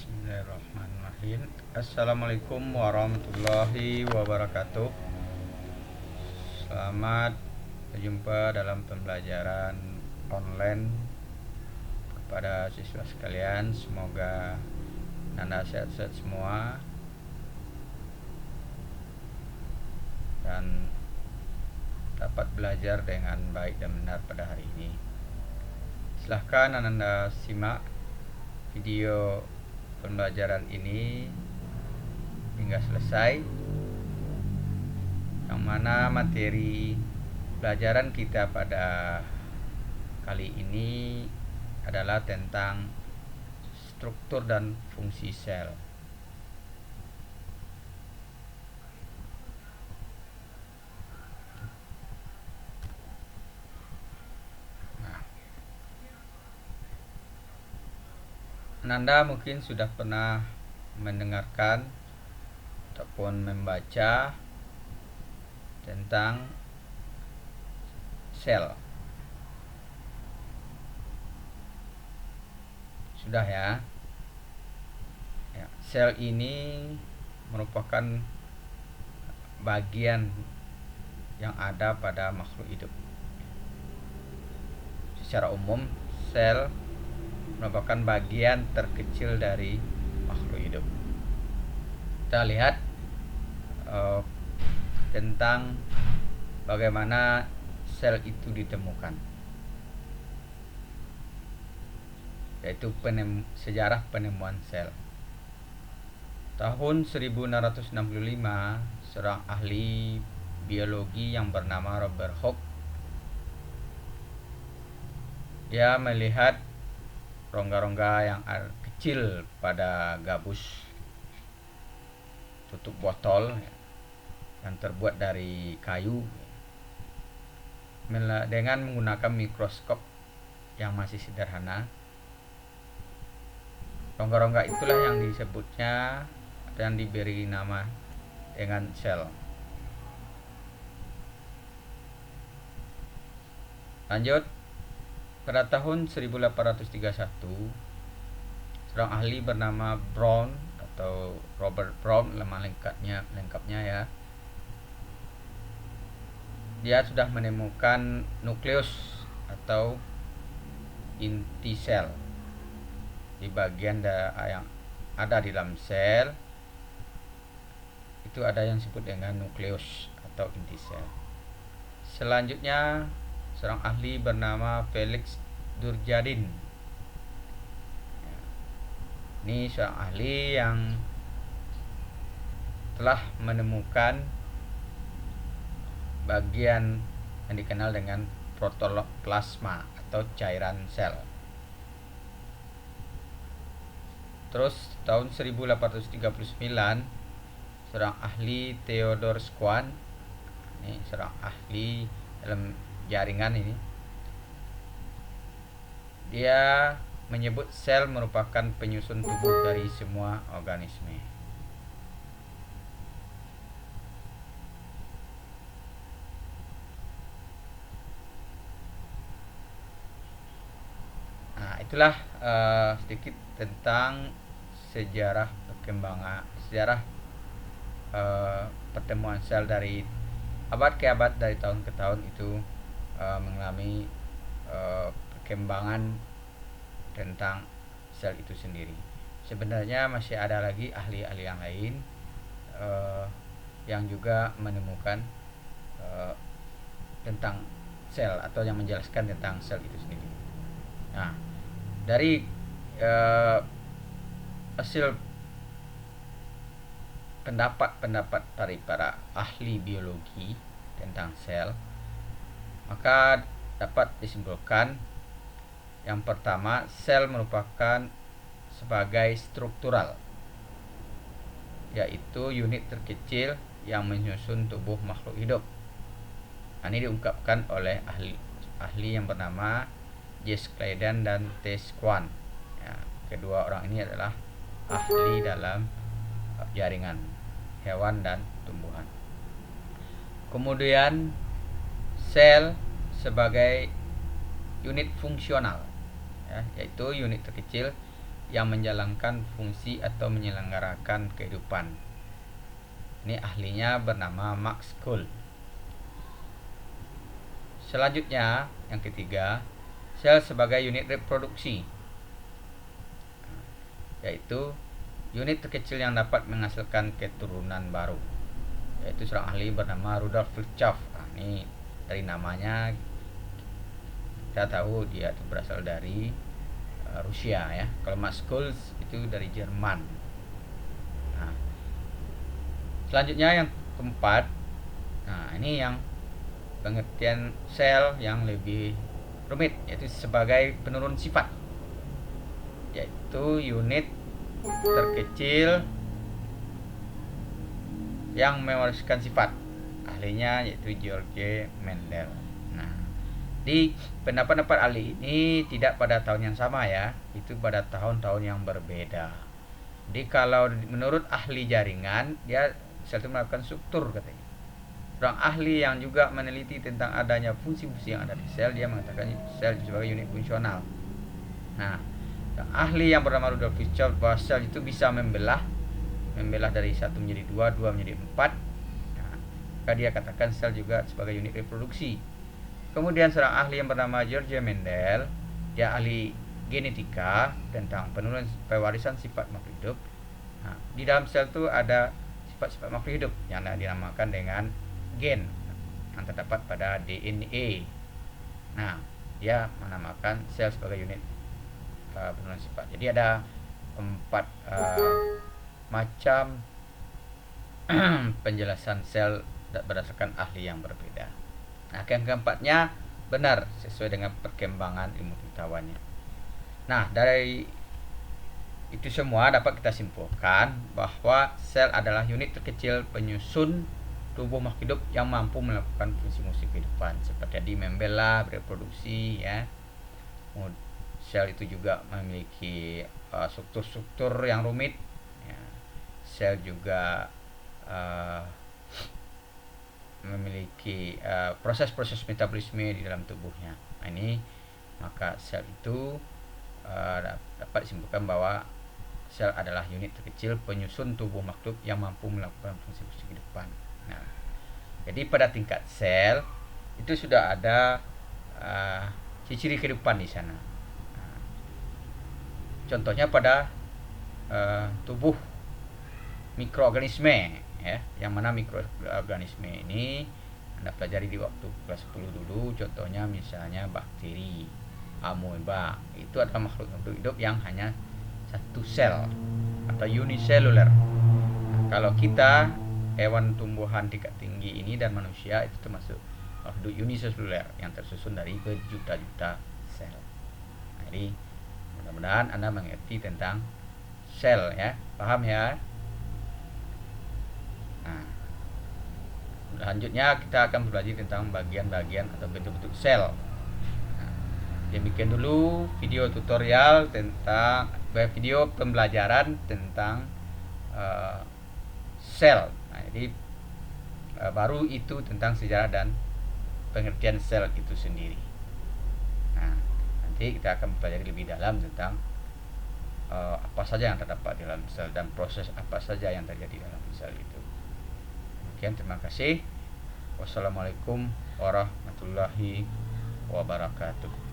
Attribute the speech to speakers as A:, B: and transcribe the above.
A: Bismillahirrahmanirrahim. Assalamualaikum warahmatullahi wabarakatuh. Selamat berjumpa dalam pembelajaran online kepada siswa sekalian. Semoga Anda sehat-sehat semua dan dapat belajar dengan baik dan benar pada hari ini. Silahkan Anda simak video pembelajaran ini hingga selesai, yang mana materi pelajaran kita pada kali ini adalah tentang struktur dan fungsi sel. Anda mungkin sudah pernah mendengarkan ataupun membaca tentang sel. Sudah ya? Sel ini merupakan bagian yang ada pada makhluk hidup. Secara umum, sel merupakan bagian terkecil dari makhluk hidup. Kita lihat tentang bagaimana sel itu ditemukan, yaitu sejarah penemuan sel. Tahun 1665, seorang ahli biologi yang bernama Robert Hooke, dia melihat rongga-rongga yang kecil pada gabus tutup botol yang terbuat dari kayu dengan menggunakan mikroskop yang masih sederhana. Rongga-rongga itulah yang disebutnya dan diberi nama dengan sel. Lanjut, pada tahun 1831, seorang ahli bernama Brown atau Robert Brown, nama lengkapnya ya, dia sudah menemukan nukleus atau inti sel. Di bagian yang ada di dalam sel itu ada yang disebut dengan nukleus atau inti sel. Selanjutnya, seorang ahli bernama Felix Durjardin. Ini seorang ahli yang telah menemukan bagian yang dikenal dengan protoplasma atau cairan sel. Terus tahun 1839, seorang ahli Theodor Schwann, ini seorang ahli dalam jaringan ini, dia menyebut sel merupakan penyusun tubuh dari semua organisme. Nah, itulah sedikit tentang sejarah pertemuan sel dari abad ke abad, dari tahun ke tahun itu mengalami perkembangan tentang sel itu sendiri. Sebenarnya masih ada lagi ahli-ahli yang lain yang juga menemukan tentang sel atau yang menjelaskan tentang sel itu sendiri. Nah, dari hasil pendapat dari para ahli biologi tentang sel, maka dapat disimpulkan yang pertama, sel merupakan sebagai struktural, yaitu unit terkecil yang menyusun tubuh makhluk hidup. Nah, ini diungkapkan oleh ahli yang bernama J. Claydon dan T. Schwann. Ya, kedua orang ini adalah ahli dalam jaringan hewan dan tumbuhan. Kemudian sel sebagai unit fungsional, yaitu unit terkecil yang menjalankan fungsi atau menyelenggarakan kehidupan. Ini ahlinya bernama Max Kuhl. Selanjutnya, yang ketiga, sel sebagai unit reproduksi, yaitu unit terkecil yang dapat menghasilkan keturunan baru, yaitu seorang ahli bernama Rudolf Virchow. Ini dari namanya kita tahu dia itu berasal dari Rusia ya. Kalau Max Kuhl itu dari Jerman. Nah, selanjutnya yang keempat, nah ini yang pengertian sel yang lebih rumit, yaitu sebagai penurun sifat, yaitu unit terkecil yang mewariskan sifat. Ahlinya yaitu George Mendel. Nah, di pendapat ahli ini tidak pada tahun yang sama ya, itu pada tahun-tahun yang berbeda. Jadi kalau menurut ahli jaringan, dia sel itu melakukan struktur katanya. Orang ahli yang juga meneliti tentang adanya fungsi-fungsi yang ada di sel, dia mengatakan sel sebagai unit fungsional. Nah, ahli yang bernama Rudolf Virchow bahwa sel itu bisa membelah dari 1 menjadi 2, 2 menjadi 4. Nah, maka dia katakan sel juga sebagai unit reproduksi. Kemudian seorang ahli yang bernama George Mendel, dia ahli genetika tentang penurunan pewarisan sifat makhluk hidup. Nah, di dalam sel itu ada sifat-sifat makhluk hidup yang dinamakan dengan gen yang terdapat pada DNA. Nah, dia menamakan sel sebagai unit penurunan sifat. Jadi ada 4 macam penjelasan sel berdasarkan ahli yang berbeda. Nah, yang keempatnya benar sesuai dengan perkembangan ilmu pengetahuannya. Nah, dari itu semua dapat kita simpulkan bahwa sel adalah unit terkecil penyusun tubuh makhluk hidup yang mampu melakukan fungsi-fungsi kehidupan seperti tadi membelah, bereproduksi ya. Sel itu juga memiliki struktur-struktur yang rumit ya. Sel juga memiliki proses-proses metabolisme di dalam tubuhnya. Nah, ini maka sel itu dapat disimpulkan bahwa sel adalah unit terkecil penyusun tubuh makhluk yang mampu melakukan fungsi-fungsi kehidupan. Nah, jadi pada tingkat sel itu sudah ada ciri-ciri kehidupan di sana. Nah, contohnya pada tubuh mikroorganisme ya, yang mana mikroorganisme ini Anda pelajari di waktu kelas 10 dulu. Contohnya misalnya bakteri, amoeba, itu adalah makhluk hidup yang hanya satu sel atau uniseluler. Nah, kalau kita hewan tumbuhan tingkat tinggi ini dan manusia itu termasuk makhluk uniseluler yang tersusun dari berjuta-juta sel. Nah, jadi mudah-mudahan Anda mengerti tentang sel ya, paham ya. Nah, selanjutnya kita akan belajar tentang bagian-bagian atau bentuk-bentuk sel. Nah, demikian dulu video tutorial tentang video pembelajaran tentang sel. Nah, jadi baru itu tentang sejarah dan pengertian sel itu sendiri. Nah, nanti kita akan belajar lebih dalam tentang apa saja yang terdapat di dalam sel dan proses apa saja yang terjadi dalam sel itu. Demikian, terima kasih. Wassalamualaikum warahmatullahi wabarakatuh.